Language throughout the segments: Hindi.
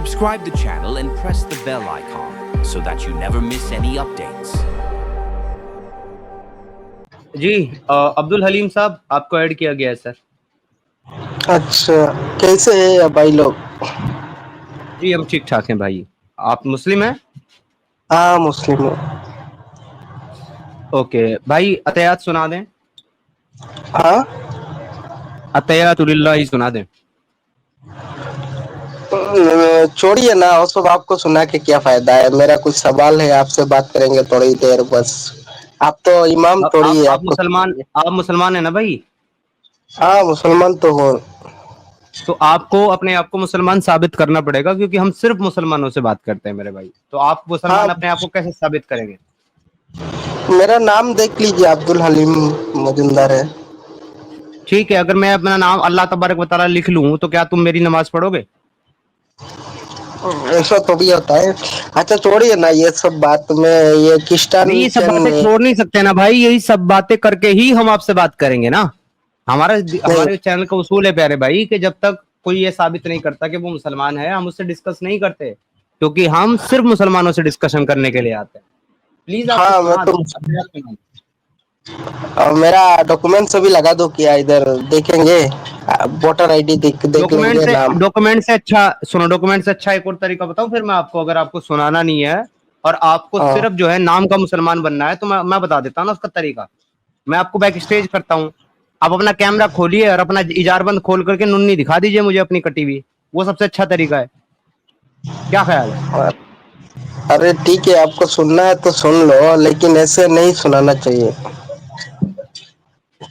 Subscribe the channel and press the bell icon so that you never miss any updates. जी अब्दुल हलीम साहब आपको ऐड किया गया है सर। अच्छा, कैसे है भाई लोग? जी हम ठीक ठाक हैं भाई। आप मुस्लिम हैं? हाँ, मुस्लिम हूँ। ओके भाई, अतयात सुना दें। हाँ, अतयातुलिल्लाह ही सुना दें। छोड़िए ना, वो सब आपको सुना के क्या फायदा है। मेरा कुछ सवाल है, आपसे बात करेंगे थोड़ी देर बस। आप तो इमाम आप थोड़ी आप है, आप आपको मुसलमान आप मुसलमान हैं ना भाई? हाँ, मुसलमान तो हूँ। तो आपको अपने आप को मुसलमान साबित करना पड़ेगा, क्योंकि हम सिर्फ मुसलमानों से बात करते हैं मेरे भाई। तो आप हाँ, मुसलमान अपने आप को कैसे साबित करेंगे? मेरा नाम देख लीजिए, अब्दुल हलीम मजुमदार है। ठीक है, अगर मैं अपना नाम अल्लाह तबारक व तआला लिख लूं तो क्या तुम मेरी नमाज पढ़ोगे? ऐसा तो भी होता है। अच्छा, छोड़िए ना ये सब बात में। ये अभी ये सब क्रिश्चियन बातें में छोड़ नहीं सकते ना भाई, यही सब बातें करके ही हम आपसे बात करेंगे ना। हमारा नहीं। हमारे चैनल का उसूल है प्यारे भाई कि जब तक कोई ये साबित नहीं करता कि वो मुसलमान है, हम उससे डिस्कस नहीं करते, क्योंकि हम सिर्फ मुसलमानों से डिस्कशन करने के लिए आते हैं। प्लीज आप कुछ हाँ, मैं सुना तो दो, अपने आप सुना दो। मेरा डॉक्यूमेंट अभी लगा दो, क्या इधर देखेंगे? वोटर आईडी देख डॉक्यूमेंट लेंगे से नाम। डॉक्यूमेंट से अच्छा सुनो, डॉक्यूमेंट से अच्छा एक और तरीका बताऊं फिर मैं आपको, अगर आपको सुनाना नहीं है और आपको हाँ, सिर्फ जो है नाम का मुसलमान बनना है, तो मैं बता देता हूँ ना उसका तरीका। मैं आपको बैक स्टेज करता हूँ। आप अपना कैमरा खोलिए और अपना इजारबंद खोल करके नुन्नी दिखा दीजिए मुझे अपनी कटी हुई। वो सबसे अच्छा तरीका है। क्या ख्याल है? अरे ठीक है, आपको सुनना है तो सुन लो, लेकिन ऐसे नहीं सुनाना चाहिए।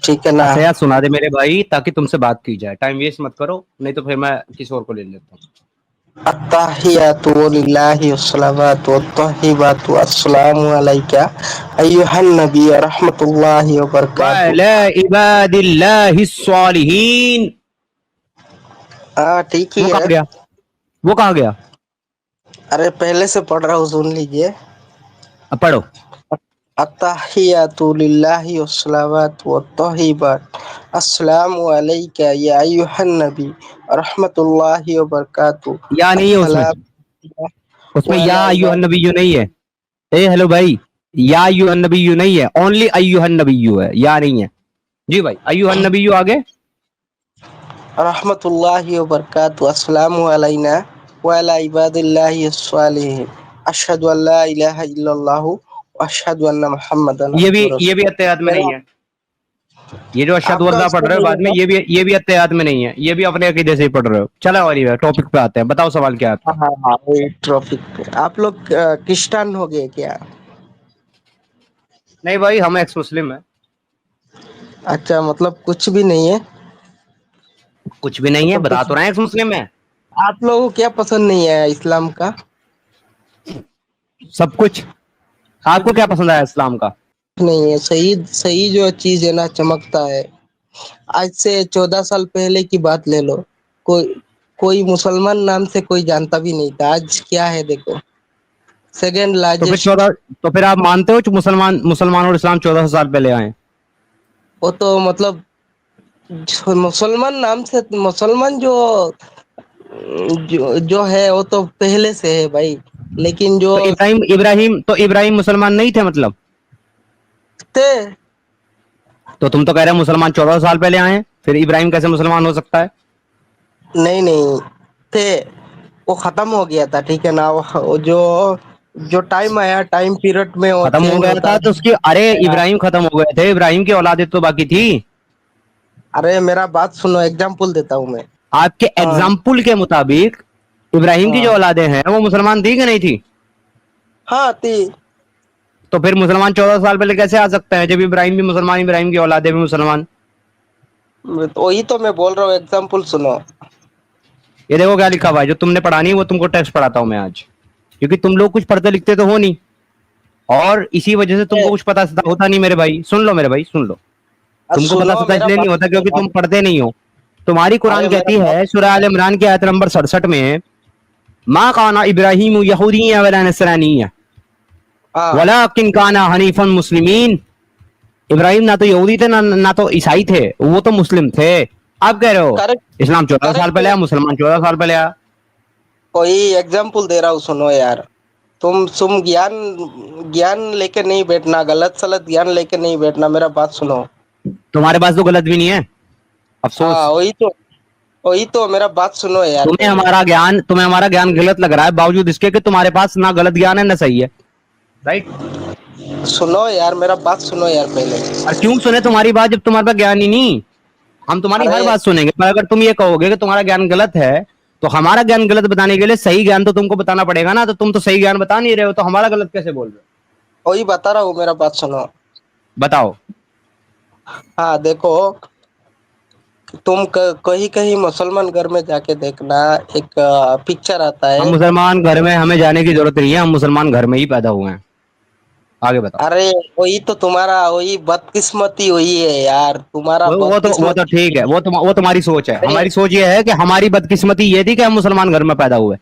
ठीक है ना? अच्छा यार सुना दे मेरे भाई, ताकि तुमसे बात की जाए। टाइम वेस्ट मत करो, नहीं तो फिर मैं किसी और को ले लेता हूँ। अत्ताहियातु लिल्लाहि वस्सलावातु वत्तय्यिबातु अस्सलामु अलैका अय्युहन नबी व रहमतुल्लाहि व बरकातुहू। वाला इबादिल्लाहिस सालिहीन। हाँ, ठीक ही वो है। कहाँ गया? वो कहाँ गया? अरे पहले से पढ़ रहा हूँ, सुन लीजिए। अब पढ़ो। अत्ताहियातु लिल्लाहि वस्सलावातु वत्तय्यिबात अस्सलामु अलैका या अय्युहन नबी व रहमतुल्लाहि व बरकातुहू। या नहीं है उसमें? अस्सलाम उसमें या वाला अय्युहन इबाद। नबिय्यु नहीं है। ए हेलो भाई, या अय्युहन नबिय्यु नहीं है, ओनली अय्युहन नबिय्यु है, या नहीं है। जी भाई, अय्युहन नबिय्यु आगे। रहमतुल्लाहि व बरकातुहू अस्सलामु अलैना व अला इबादिल्लाहि स्वालिहीन अशहदु अल्ला इलाहा इल्लल्लाहु व अशहदु अन्ना मुहम्मदन ये भी अब्दुहु ये भी रसूलुहू। अत्तयात में नहीं मेरा है। ये जो अशहदु आपका वर्दा पढ़ उसमें रहे हो नहीं बाद में, होगा। ये भी अत्तयात में नहीं है। ये भी अपने अकीदे से ही पढ़ रहे हो। चलो वाली टॉपिक पे आते हैं। बताओ सवाल क्या है हाँ आपका? हाँ हाँ, वही टॉपिक पे। आप लोग क्रिस्चियन हो गए क्या? नहीं भाई, हम एक्स मुस्लिम है। अच्छा, मतलब कुछ भी नहीं है। कुछ भी नहीं है, मतलब बता कुछ तो रहे हैं एक्स मुस्लिम है। आप लोगों को क्या पसंद नहीं है इस्लाम का? सब कुछ। आपको क्या पसंद आया इस्लाम का? नहीं है, सही सही जो चीज है ना, चमकता है। आज से 14 साल पहले की बात ले लो। कोई कोई मुसलमान नाम से कोई जानता भी नहीं था। आज क्या है देखो, सेकेंड तो फिर लार्जेस्ट। 14 तो फिर आप मानते हो कि मुसलमान और इस्लाम 1400 साल पहले आए? वो तो मतलब मुसलमान नाम से मुसलमान जो है वो तो पहले से है भाई। लेकिन जो तो इब्राहिम मुसलमान नहीं थे मतलब? थे। तो तुम तो कह रहे हो मुसलमान 1400 साल पहले आए हैं, फिर इब्राहिम कैसे मुसलमान हो सकता है? नहीं नहीं थे, वो खत्म हो गया था। ठीक है ना? वो जो जो टाइम आया, टाइम पीरियड में वो खत्म हो चेंज गया होता था तो उसकी, अरे गया। इब्राहिम खत्म हो गए थे, इब्राहिम की औलादें तो बाकी थी। अरे मेरा बात सुनो, एग्जाम्पल देता हूँ मैं। आपके हाँ एग्जाम्पल के मुताबिक इब्राहिम की जो हाँ औलादें हैं वो मुसलमान थी कि नहीं थी? हाँ, थी। तो फिर मुसलमान 1400 साल पहले कैसे आ सकते हैं, जब इब्राहिम भी मुसलमान, इब्राहिम की औलादे भी मुसलमान? तो वही तो मैं बोल रहा हूँ, एग्जाम्पल सुनो। ये देखो क्या लिखा हुआ है, जो तुमने पढ़ा नहीं वो तुमको टेक्स्ट पढ़ाता हूँ मैं आज, क्योंकि तुम लोग कुछ पढ़ते लिखते तो हो नहीं, और इसी वजह से तुमको कुछ पता होता नहीं मेरे भाई। सुन लो मेरे भाई, सुन लो। तुमको पता सुनो सता मेरा इसलिए नहीं बात होता क्योंकि सुनो। तुम पढ़ते नहीं हो। तुम्हारी अरे कुरान मेरा कहती बात। है सूरह आल इमरान की आयत नंबर 67 में, मा काना इब्राहिम यहूदिय्यन वला नसरानिय्यन हाँ वलाकिन काना हनीफन मुस्लिमीन। इब्राहिम ना तो यहूदी थे ना तो ईसाई थे, वो तो मुस्लिम थे। आप कह रहे हो करेक्ट। इस्लाम 1400 साल करेक्ट पहले है। आया, मुसलमान 1400 साल पहले आया। कोई एग्जाम्पल दे रहा हूँ, सुनो यार। तुम ज्ञान ज्ञान लेके नहीं बैठना, गलत सलत ज्ञान लेके नहीं बैठना, मेरा बात सुनो। तुम्हारे पास तो गलत भी नहीं है, हाँ अफसोस। वही तो मेरा बात सुनो यार पहले। तुम्हें हमारा ज्ञान गलत लग रहा है, बावजूद इसके कि तुम्हारे पास ना गलत ज्ञान है ना सही है, राइट। सुनो यार, मेरा बात सुनो यार पहले। और क्यों सुने तुम्हारी बात जब तुम्हारे पास ज्ञान ही नहीं? हम तुम्हारी हर अरे बात सुनेंगे, पर अगर तुम ये कहोगे कि तुम्हारा ज्ञान गलत है, तो हमारा ज्ञान गलत बताने के लिए सही ज्ञान तो तुमको बताना पड़ेगा ना। तो तुम तो सही ज्ञान बता नहीं रहे हो, तो हमारा गलत कैसे बोल रहे हो? वही बता रहा हूँ, मेरा बात सुनो। बताओ। हाँ देखो, कहीं कहीं मुसलमान घर में जाके देखना, एक पिक्चर आता हम है। मुसलमान घर में हमें जाने की जरूरत नहीं है, हम मुसलमान घर में ही पैदा हुए हैं। आगे बताओ। अरे वही तो तुम्हारा वही बदकिस्मती वही है यार, तुम्हारा वो तो ठीक है, बदकिस्मती। वो तुम्हारी सोच है। अरे हमारी सोच ये है कि हमारी बदकिस्मती ये थी कि हम मुसलमान घर में पैदा हुए। ये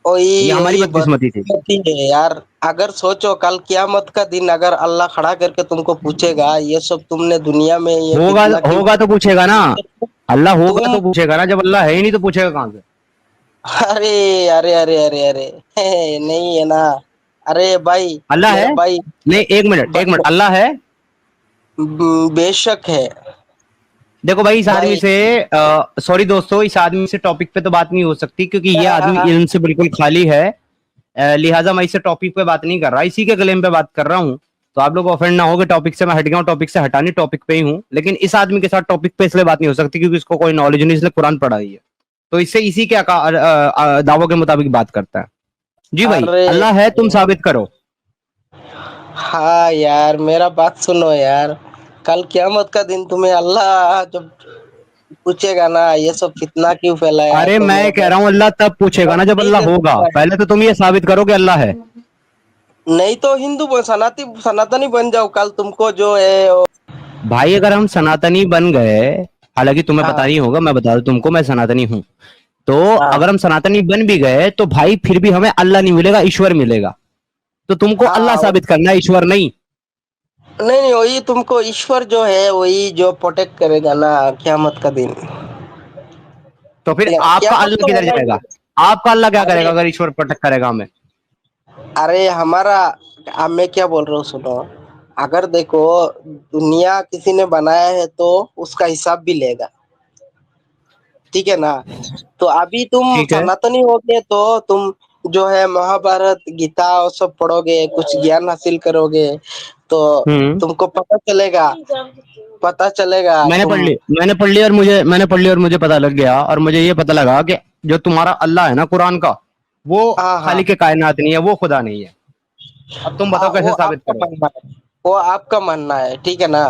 वही हमारी वही बदकिस्मती थी। बदकिस्मती है यार। अगर सोचो कल क्यामत का दिन अगर अल्लाह खड़ा करके तुमको पूछेगा ये सब तुमने दुनिया में ये होगा फितना क्यों होगा तो पूछेगा ना। अल्लाह होगा तुम। तो पूछेगा ना, जब अल्लाह है ही नहीं तो पूछेगा कहां से? अरे अरे अरे अरे अरे नहीं है ना। अरे भाई, अल्लाह है? मेरा भाई, नहीं, एक मिनट, अल्लाह है। बेशक है देखो भाई, इस आदमी भाई। से, सॉरी दोस्तों, इस आदमी से टॉपिक पे तो बात नहीं हो सकती, क्योंकि ये आदमी हाँ, इल्म से बिल्कुल खाली है। लिहाजा मैं इससे टॉपिक पे बात नहीं कर रहा, इसी के क्लेम पे बात कर रहा हूँ। तो आप लोग ऑफेंड ना हो कि टॉपिक से मैं हट गया हूँ, टॉपिक से हटानी टॉपिक पे ही हूँ, लेकिन इस आदमी के साथ टॉपिक पे इसलिए बात नहीं हो सकती क्योंकि इसको कोई नॉलेज नहीं, इसलिए कुरान पढ़ा ही है। तो इससे इसी के दावों के मुताबिक बात करता है। जी भाई, अरे अल्लाह है, तुम साबित करो। हाँ यार, मेरा बात सुनो यार। कल क्यामत का दिन तुम्हें अल्लाह जब पूछेगा ना ये सब फितना क्यों फैलाया, अरे तो मेरा मैं कह बात रहा हूँ अल्लाह तब पूछेगा ना जब नहीं अल्लाह दे होगा। सकता है। पहले तो तुम ये साबित करो कि अल्लाह है। नहीं तो सनातनी बन जाओ कल, तुमको जो है भाई अगर हम सनातनी बन गए, हालांकि तुम्हें पता हाँ नहीं होगा, मैं बता दूं तुमको, मैं सनातनी हूं। तो हाँ अगर हम सनातनी बन भी गए तो भाई फिर भी हमें अल्लाह नहीं मिलेगा, ईश्वर मिलेगा। तो तुमको अल्लाह हाँ साबित करना है, ईश्वर नहीं। नहीं नहीं, वही तुमको ईश्वर जो है वही जो प्रोटेक्ट करेगा ना क्यामत का दिन। तो फिर आपका क्यामत अल्लाह तो किधर होगा जाएगा? ही। आपका अल्लाह क्या करेगा अरे अगर ईश्वर प्रोटेक्ट करेगा हमें? अरे हमारा, अब मैं क्या बोल रहा हूँ सुनो। अगर देखो, दुनिया किसी ने बनाया है तो उसका हिसाब भी लेगा, ठीक है ना। तो अभी तुम ठीक है। सनातनी होगे तो तुम जो है महाभारत गीता और सब पढ़ोगे, कुछ ज्ञान हासिल करोगे, तो हम्म। तुमको पता चलेगा तुम। मैंने पढ़ ली और मुझे पता लग गया, और मुझे ये पता लगा कि जो तुम्हारा अल्लाह है ना कुरान का, वो हाँ हाँ, खालिक कायनात नहीं है, वो खुदा नहीं है। अब तुम बताओ वो कैसे साबित आपका करोगे? मानना है, वो आपका मानना है, ठीक है ना।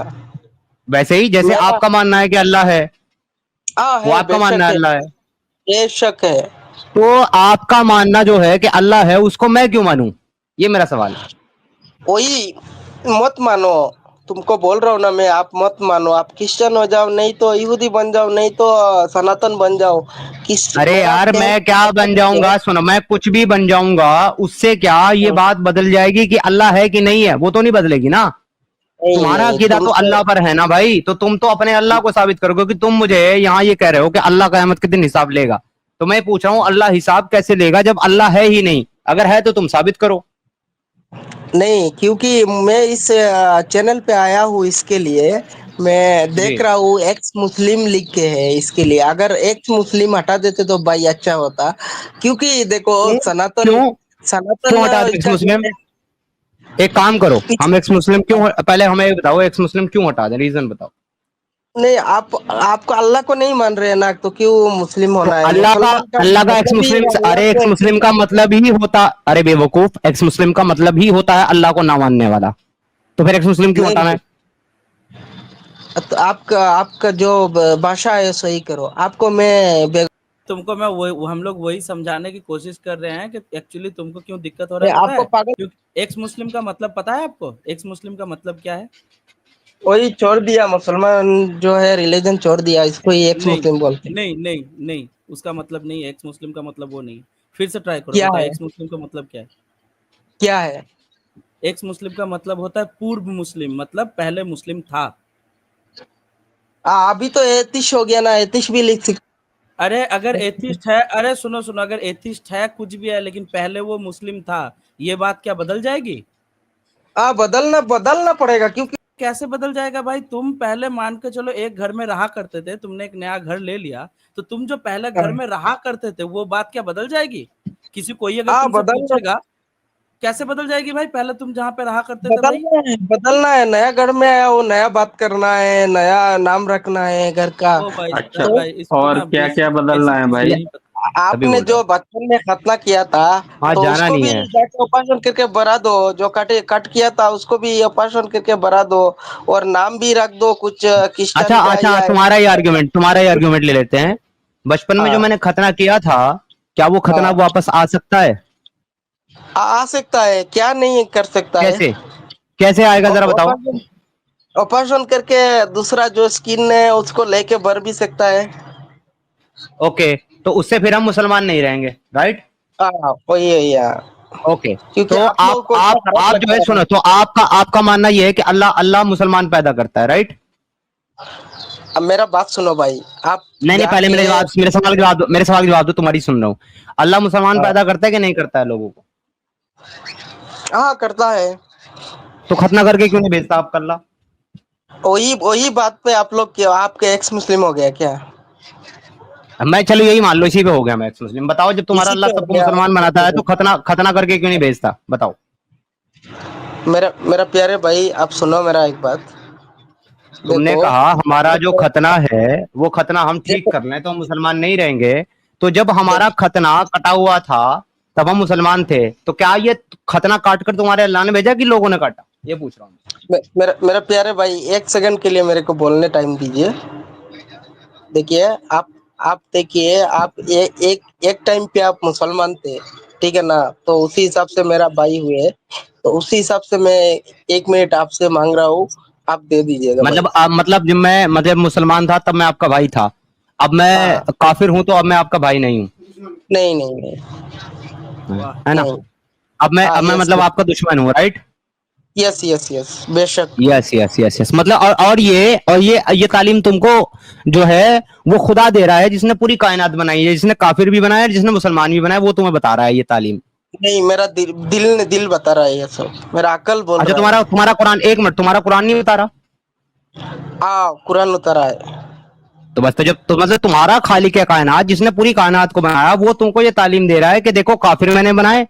वैसे ही जैसे मेरा आपका मानना है कि अल्लाह है, हाँ वो है, आपका मानना बेशक है है, अल्लाह है। बेशक है। तो आपका मानना जो है कि अल्लाह है, उसको मैं क्यों मानूं? ये मेरा सवाल है। वही मत मानो, तुमको बोल रहा हूँ ना मैं, आप मत मानो। आप क्रिश्चियन हो जाओ, नहीं तो यहूदी बन जाओ, नहीं तो सनातन बन जाओ। किस अरे मेरा यार, कहने मैं का क्या बन मतलब ये है। जाऊंगा? सुनो, मैं कुछ भी बन जाऊंगा, उससे क्या ये बात बदल जाएगी कि अल्लाह है कि नहीं है? वो तो नहीं बदलेगी ना। नहीं तुम्हारा नहीं अकीदा तो तुमसे अल्लाह पर है ना भाई, तो तुम तो अपने अल्लाह को साबित करोगे कि तुम मुझे यहाँ ये कह रहे हो कि अल्लाह कयामत के दिन हिसाब लेगा। तो मैं पूछ रहा हूँ, अल्लाह हिसाब कैसे लेगा जब अल्लाह है ही नहीं? अगर है तो तुम साबित करो। नहीं, क्योंकि मैं इस चैनल पे आया हूँ इसके लिए। मैं जी। देख रहा हूँ एक्स मुस्लिम लिख के है, इसके लिए अगर एक्स मुस्लिम हटा देते तो भाई अच्छा होता। क्योंकि देखो क्यों? सनातन क्यों? सनातन क्यों हटा दे एक्स का जो मुस्लिम? है एक काम करो, हम एक्स मुस्लिम हाँ, पहले हमें ये बताओ, एक्स मुस्लिम क्यों हटा दें, रीजन बताओ। नहीं आपको अल्लाह को नहीं मान रहे हैं ना, तो क्यों मुस्लिम तो होना है? अल्लाह का मुसलमान का अल्लाह का एक्स मतलब ही मुस्लिम, अल्लाह अरे को एक्स मुस्लिम का एक्सेप्ट। मतलब ही होता, अरे बेवकूफ, एक्स मुस्लिम का मतलब ही होता है अल्लाह को ना मानने वाला। तो फिर एक्स मुस्लिम क्यों नहीं हटाना नहीं, है? तो आपका जो भाषा है सही करो, आपको मैं तुमको मैं वही हम लोग वही समझाने की कोशिश कर रहे हैं कि एक्चुअली तुमको क्यों दिक्कत हो रहा है पता आपको है? पागल क्योंकि एक्स मुस्लिम का मतलब पता है आपको? एक्स मुस्लिम का मतलब क्या है? वही छोड़ दिया, मुसलमान जो है रिलीजन छोड़ दिया, इसको ही एक्स नहीं, मुस्लिम बोलते हैं। नहीं, नहीं, नहीं, उसका मतलब नहीं है, एक्स मुस्लिम का मतलब वो नहीं है। फिर से ट्राई करो, क्या बताओ है? एक्स मुस्लिम का मतलब क्या है? क्या है? एक्स मुस्लिम का मतलब होता है पूर्व मुस्लिम, मतलब पहले मुस्लिम था। अभी तो एतिश हो गया ना, एतिश भी लिख सकते। अरे अगर एथिस्ट है, अरे सुनो सुनो, अगर एथिस्ट है कुछ भी है लेकिन पहले वो मुस्लिम था, ये बात क्या बदल जाएगी? हाँ, बदलना बदलना पड़ेगा, क्योंकि कैसे बदल जाएगा भाई? तुम पहले मान के चलो एक घर में रहा करते थे, तुमने एक नया घर ले लिया, तो तुम जो पहले घर में रहा करते थे वो बात क्या बदल जाएगी? किसी कोई अगर हाँ, तुमसे बदलना पूछेगा, कैसे बदल जाएगी भाई? पहले तुम जहाँ पे रहा करते थे भाई। बदलना है। नया घर में आया वो, नया बात करना है, नया नाम रखना है घर का। ओ भाई अच्छा, सिद्धार्थ भाई, इसको और ना क्या क्या बेसिक बदलना बेसिक है चीजें भाई? नहीं पता। तभी आपने बोल रहा जो हूँ। बचपन में खतना किया था, हाँ, तो जाना उसको नहीं भी है। जाके ऑपरेशन करके भरा दो। जो कट किया था उसको भी ऑपरेशन करके भरा दो, और नाम भी रख दो कुछ अच्छा क्रिश्चियन का अच्छा, या तुम्हारा ही आर्ग्यूमेंट ले लेते हैं। बचपन में जो हाँ, मैंने खतना किया था, क्या वो खतना हाँ, वापस आ सकता है? आ सकता है, क्या नहीं कर सकता है। कैसे? कैसे आएगा जरा बताओ। ऑपरेशन ऑपरेशन करके दूसरा जो स्किन है उसको लेके भर भी सकता है। ओके, तो उससे फिर हम मुसलमान नहीं रहेंगे, राइट? हाँ, वही है यार। ओके, क्योंकि तो आप लोगों को इतना खराब आप जो है, लगता है। सुनो, तो आपका आपका मानना ये है कि अल्लाह अल्लाह मुसलमान पैदा करता है, राइट? अब मेरा बात सुनो भाई, आप नहीं नहीं, पहले जाके। मेरे सवाल का जवाब दो, मेरे सवाल का जवाब दो, तुम्हारी सुन रहा हूँ। अल्लाह मुसलमान हाँ, पैदा करता है कि नहीं करता है लोगों को? हाँ, करता है। तो खतना करके क्यों नहीं भेजता आपका अल्लाह? वही वही बात पे आप लोग क्यों, आपके एक्स मुस्लिम हो गया क्या? मैं चलो यही मान लो, इसी पे हो गया मैं एक्स मुस्लिम। बताओ, जब तुम्हारा इसी अल्लाह पे हो सबको गया मुसलमान बनाता है तो आप। खतना खतना करके क्यों नहीं भेजता? बताओ। मेरा मेरा प्यारे भाई, आप सुनो मेरा एक बात। तुमने देखो, कहा हमारा जो देखो, खतना है वो खतना हम ठीक देखो, कर लें तो हम मुसलमान नहीं रहेंगे। तो जब हमारा देखो, खतना कटा हुआ था तब हम मुसलमान थे, तो क्या ये खतना काट कर तुम्हारे अल्लाह ने भेजा कि लोगों ने काटा? ये पूछ रहा हूँ। मेरा मेरा प्यारे भाई, एक सेकंड के लिए मेरे को बोलने टाइम दीजिए। देखिए, आप देखिए, आप एक एक टाइम पे आप मुसलमान थे, ठीक है ना? तो उसी हिसाब से मेरा भाई हुए, तो उसी हिसाब से मैं 1 मिनट आपसे मांग रहा हूँ, आप दे दीजिएगा भाई। मतलब जब मैं मुसलमान था तब मैं आपका भाई था, अब मैं हाँ, काफिर हूं तो अब मैं आपका भाई नहीं हूँ, नहीं, नहीं, नहीं, वाह। है ना? नहीं। अब हाँ, मैं यस, मतलब आपका दुश्मन हूँ, राइट? यस, यस, यस, बेशक। यस यस यस यस, मतलब और ये तालीम तुमको जो है वो खुदा दे रहा है, जिसने पूरी कायनात बनाई है, जिसने काफिर भी बनाया है, जिसने मुसलमान भी बनाया, वो तुम्हें बता रहा है ये तालीम। नहीं, मेरा दिल बता रहा है ये सब, मेरा अकल बोल अच्छा, रहा है। तुम्हारा कुरान, एक मिनट, तुम्हारा कुरान नहीं बता रहा? हाँ, कुरान उतरा है। तो बस, तो जब तो मतलब तुम्हारा खालिक है कायनात, जिसने पूरी कायनात को बनाया, वो तुमको ये तालीम दे रहा है कि देखो, काफिर मैंने बनाए,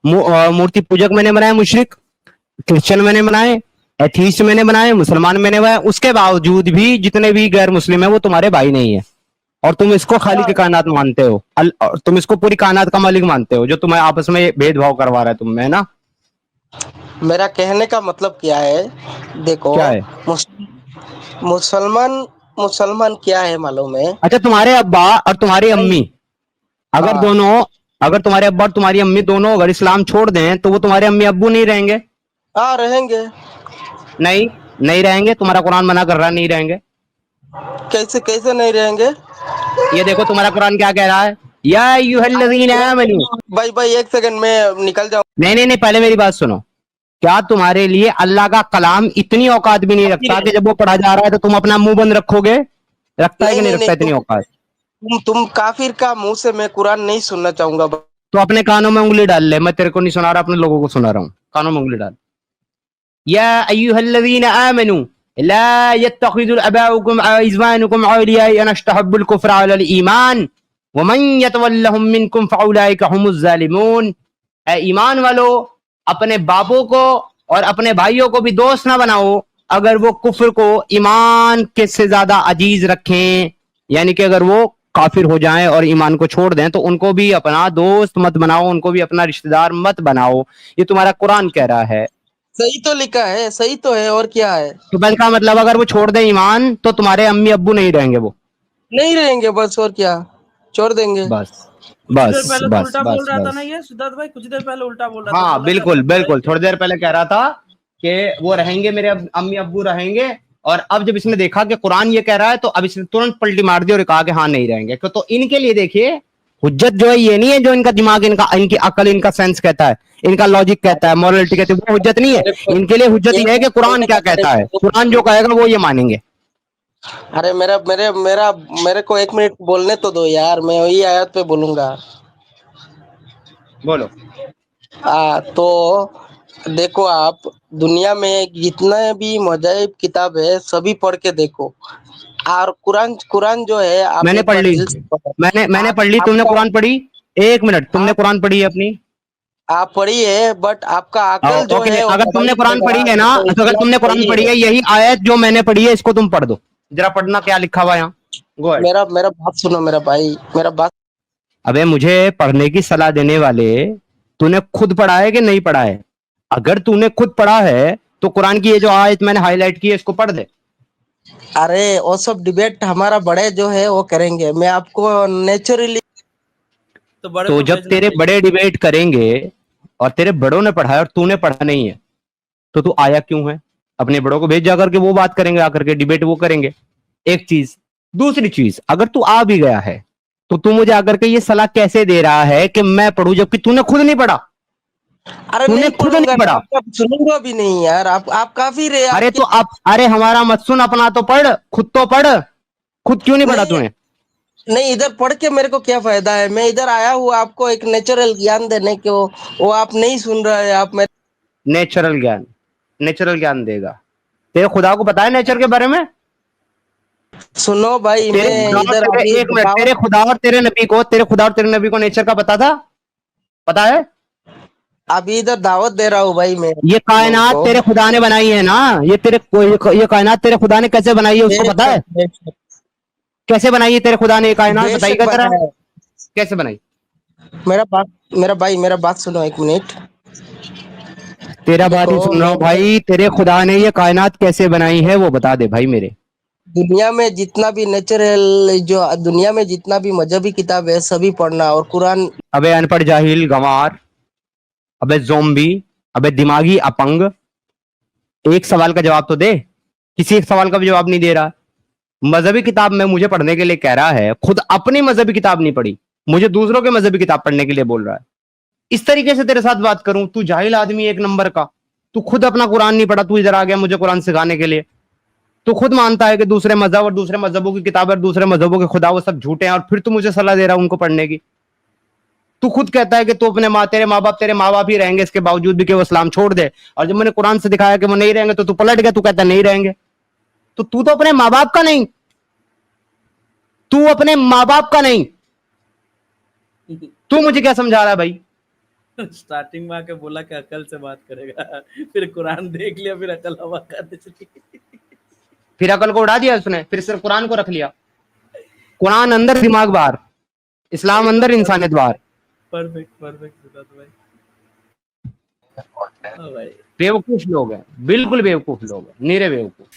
मूर्ति पूजक मैंने बनाए, मुशरिक क्रिश्चियन मैंने बनाए, एथीस्ट मैंने बनाए, मुसलमान मैंने बनाए, उसके बावजूद भी जितने भी गैर मुस्लिम है वो तुम्हारे भाई नहीं है। और तुम इसको खाली हाँ, के कायनात मानते हो, और तुम इसको पूरी कायनात का मालिक मानते हो, जो तुम्हें आपस में भेदभाव करवा रहा है तुम में, ना? मेरा कहने का मतलब क्या है? देखो, क्या है? मुस, मुसलमान मुसलमान क्या है मालूम है? अच्छा, तुम्हारे अब्बा और तुम्हारी नहीं। अम्मी, अगर हाँ, दोनों अगर तुम्हारे अब्बा और तुम्हारी अम्मी दोनों अगर इस्लाम छोड़ दें तो वो तुम्हारे अम्मी अब्बू नहीं रहेंगे? हाँ, रहेंगे। नहीं, नहीं रहेंगे। तुम्हारा कुरान मना कर रहा है, नहीं रहेंगे। कैसे कैसे नहीं रहेंगे? ये देखो तुम्हारा कुरान क्या कह रहा है, या अय्युहल्लज़ीना आमनू। भाई भाई, एक सेकंड में निकल जाऊँ। नहीं नहीं नहीं, पहले मेरी बात सुनो। क्या तुम्हारे लिए अल्लाह का कलाम इतनी औकात भी नहीं रखता कि जब वो पढ़ा जा रहा है तो तुम अपना मुंह बंद रखोगे? रखता है नहीं, कि नहीं नहीं, नहीं, रखता इतनी औकात? तुम काफिर का मुंह से मैं कुरान नहीं सुनना चाहूंगा। तो अपने कानों में उंगली डाल ले, मैं तेरे को नहीं सुना रहा, अपने लोगों को सुना रहा हूँ। कानों में उंगली डाल। या अय्युहल्लज़ीना आमनू ला यत्तखिज़ु अबाउकुम व इज़वानुकुम औलिया अन यस्तहब्बुल कुफ्र अलल ईमान व मन यतवल्लहुम मिनकुम फउलाइका हुमुज़ ज़ालिमून। ए ईमान वालो, अपने बापों को और अपने भाइयों को भी दोस्त ना बनाओ अगर वो कुफ्र को ईमान के से ज्यादा अजीज रखें, यानी कि अगर वो काफिर हो जाएं और ईमान को छोड़ दें तो उनको भी अपना दोस्त मत बनाओ, उनको भी अपना रिश्तेदार मत बनाओ। ये तुम्हारा कुरान कह रहा है। सही तो लिखा है, सही तो है, और क्या है? तो बल का मतलब, अगर वो छोड़ दे ईमान तो तुम्हारे अम्मी अब्बू नहीं रहेंगे, वो नहीं रहेंगे, बस, और क्या? छोड़ देंगे। बस कुछ देर बस पहले तो बस उल्टा बोल बस रहा था ना बस। ये सिद्धार्थ भाई, कुछ देर पहले उल्टा बोल रहा था, हाँ बोला क्या बिल्कुल था बिल्कुल, कि थोड़ी देर पहले कह रहा था कि वो रहेंगे, मेरे अम्मी अब्बू रहेंगे, और अब जब इसने देखा कि कुरान ये कह रहा है तो अब इसने तुरंत पलटी मार दी और कहा कि हाँ नहीं रहेंगे। तो इनके लिए देखिए, हुज्जत जो है ये नहीं है जो इनका दिमाग, इनकी अकल, इनका सेंस कहता है, इनका लॉजिक कहता है, मॉरलिटी कहती है, वो हुज्जत नहीं है। मेरे को इनके लिए हुज्जत ये ये है कि कुरान क्या कहता है, कुरान जो कहेगा वो ये मानेंगे। अरे मेरा मेरे मेरा मेरे को 1 मिनट बोलने तो दो यार, मैं वही आयत पे बोलूंगा। बोलो। तो देखो आप, दुनिया में जितना भी मजाइब किताब है सभी पढ़ के देखो, और कुरान कुरान जो है आप मैंने एक पढ़ बार ली, दिल से पढ़ो। मैंने आप पढ़ ली, तुमने आपका कुरान पढ़ी? एक मिनट, तुमने आप कुरान पढ़ी है अपनी? आप पढ़ी है, बट आपका अकल जो ओके, है वो अगर तुमने दबाई कुरान पड़ेगा। पढ़ी है ना, देखो तो अगर इस्लाम तुमने कुरान सही पढ़ी है। है, यही आयत जो मैंने पढ़ी है इसको तुम पढ़ दो। जरा पढ़ना क्या लिखा हुआ है यहाँ। Go ahead. मेरा मेरा बात सुनो मेरा भाई, मेरा बात। अबे मुझे पढ़ने की सलाह देने वाले, तूने खुद पढ़ा है कि नहीं पढ़ा है? अगर तूने खुद पढ़ा है तो कुरान की ये जो आयत मैंने हाईलाइट की है इसको पढ़ दे। अरे वो सब डिबेट हमारा बड़े जो है वो करेंगे, मैं आपको नेचुरली। तो बड़े तो को जब भेजना तेरे भेज। बड़े डिबेट करेंगे और तेरे बड़ों ने पढ़ा है और तूने पढ़ा नहीं है, तो तू आया क्यों है? अपने बड़ों को भेज जा करके, वो बात करेंगे, आकर के डिबेट वो करेंगे। एक चीज। दूसरी चीज, अगर तू आ भी गया है तो तू मुझे आकर के ये सलाह कैसे दे रहा है कि मैं पढ़ूं, जबकि तूने खुद नहीं पढ़ा? अरे तूने नहीं खुद पढ़ूंगा नहीं ना, पढ़ा। आपका सुनूंगा भी नहीं यार। आप काफी रहे अरे आपके। तो आप, अरे हमारा मत सुन, अपना तो पढ़, खुद तो पढ़। खुद क्यों नहीं पढ़ा नहीं तूने? नहीं, इधर पढ़ के मेरे को क्या फायदा है? मैं इधर आया हूँ आपको एक नेचुरल ज्ञान देने को, वो आप नहीं सुन रहे। आप मेरे नेचुरल ज्ञान? नेचुरल ज्ञान देगा? तेरे खुदा को पता है नेचर के बारे में? सुनो भाई, तेरे मैं खुदा और इधर तेरे, अभी एक मिनट, दावत। तेरे खुदा और तेरे नबी को, तेरे खुदा और तेरे नबी को नेचर का पता था? पता है? अभी इधर दावत दे रहा हूँ भाई मैं ये लोगों कायनात को। तेरे खुदा ने बनाई है ना? ये कायनात तेरे खुदा ने कैसे बनाई है उसको पता बेशक है? बेशक कैसे बनाई है तेरे खुदा ने ये कायनात, बेशक बताइएगा जरा। बनाया है। कैसे बनाई? मेरा बात सुनो 1 मिनट। तेरा बात देखो ही सुन रहा मैं हूँ भाई, तेरे खुदा ने ये कायनात कैसे बनाई है वो बता दे भाई मेरे। दुनिया में जितना भी नेचुरल, जो दुनिया में जितना भी मजहबी किताब है सभी पढ़ना, और कुरान। अबे अनपढ़, जाहिल, गंवार, अबे जोम्बी, अबे दिमागी अपंग, एक सवाल का जवाब तो दे। किसी एक सवाल का भी जवाब नहीं दे रहा। मजहबी किताब में मुझे पढ़ने के लिए कह रहा है, खुद अपनी मजहबी किताब नहीं पढ़ी, मुझे दूसरों के मजहबी किताब पढ़ने के लिए बोल रहा है। इस तरीके से तेरे साथ बात करूं? तू जाहिल आदमी एक नंबर का। तू खुद अपना कुरान नहीं पढ़ा, तू इधर आ गया मुझे कुरान सिखाने के लिए। तू खुद मानता है कि दूसरे मजहब और दूसरे मजहबों की किताब और दूसरे मजहबों के खुदा वो सब झूठे हैं, और फिर तू मुझे सलाह दे रहा है उनको पढ़ने की। तू खुद कहता है कि तू अपने तेरे माँ बाप ही रहेंगे, इसके बावजूद भी कि वो इस्लाम छोड़ दे, और जब मैंने कुरान से दिखाया कि वो नहीं रहेंगे तो तू पलट गया, तू कहता नहीं रहेंगे। तो तू तो अपने माँ बाप का नहीं, तू अपने माँ बाप का नहीं, तू मुझे क्या समझा रहा है भाई? स्टार्टिंग में आके बोला कि अकल से बात करेगा, फिर कुरान देख लिया, फिर अकल हवा करने चली। फिर अकल को उड़ा दिया उसने, फिर सिर्फ कुरान को रख लिया। कुरान अंदर, दिमाग बाहर। इस्लाम अंदर, एकदम इंसानियत बाहर। परफेक्ट परफेक्ट सिद्धार्थ भाई। हाँ भाई। बेवकूफ लोग हैं, बिल्कुल बेवकूफ लोग हैं, नीरे बेवकूफ।